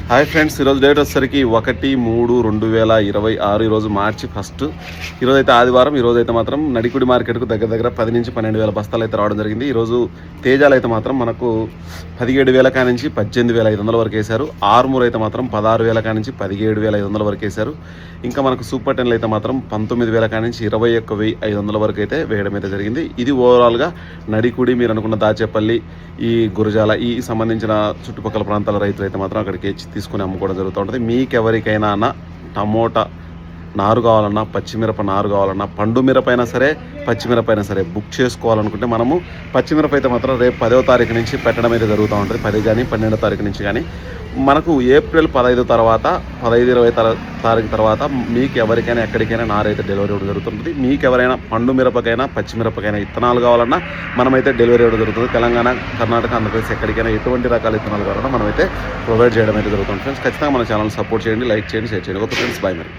Hi friends, ఈరోజు date వచ్చేసరికి 1/3/2026. ఈరోజు మార్చి 1. ఈరోజు అయితే ఆదివారం. ఈరోజు అయితే మాత్రం నడికుడి మార్కెట్కు దగ్గర 10 నుంచి 12,000 బస్తాలు అయితే రావడం జరిగింది. ఈరోజు తేజాలు అయితే మాత్రం మనకు 17,000 కా నుంచి 18,500 వరకు వేశారు. ఆర్మూర్ అయితే మాత్రం 16,000 కా నుంచి 17,500 వరకు వేశారు. ఇంకా మనకు సూపర్ టెన్లు అయితే మాత్రం 19,000 కా నుంచి 21,500 వరకు అయితే వేయడం అయితే జరిగింది. ఇది ఓవరాల్గా నడికుడి, మీరు అనుకున్న దాచేపల్లి, ఈ గురజాల, ఈ సంబంధించిన చుట్టుపక్కల ప్రాంతాల రైతులు అయితే మాత్రం అక్కడికి తీసుకుని అమ్ముకోవడం జరుగుతూ ఉంటుంది. మీకు ఎవరికైనా టమోటా నారు కావాలన్నా, పచ్చిమిరప నారు కావాలన్నా, పండు మిరపైనా సరే, పచ్చిమిరపైనా సరే బుక్ చేసుకోవాలనుకుంటే మనము పచ్చిమిరప అయితే మాత్రం రేపు 10వ తారీఖు నుంచి పెట్టడం అయితే జరుగుతూ ఉంటుంది. 10 కానీ 12వ తారీఖు నుంచి కానీ మనకు ఏప్రిల్ 15 తర్వాత 15-20 తారీఖు తర్వాత మీకు ఎవరికైనా ఎక్కడికైనా నారైతే డెలివరీ ఇవ్వడం జరుగుతుంది. మీకు ఎవరైనా పండు మిరపకైనా పచ్చిమిరపకైనా విత్తనాలు కావాలన్నా మనమైతే డెలివరీ ఇవ్వడం జరుగుతుంది. తెలంగాణ, కర్ణాటక, ఆంధ్రప్రదేశ్ ఎక్కడికైనా ఎటువంటి రకాల విత్తనాలు కావాలన్నా మనమైతే ప్రొవైడ్ చేయడం అయితే జరుగుతుంది. ఫ్రెండ్స్, ఖచ్చితంగా మన ఛానల్ సపోర్ట్ చేయండి, లైక్ చేయండి, షేర్ చేయండి. ఓకే ఫ్రెండ్స్, బాయ్ మరి.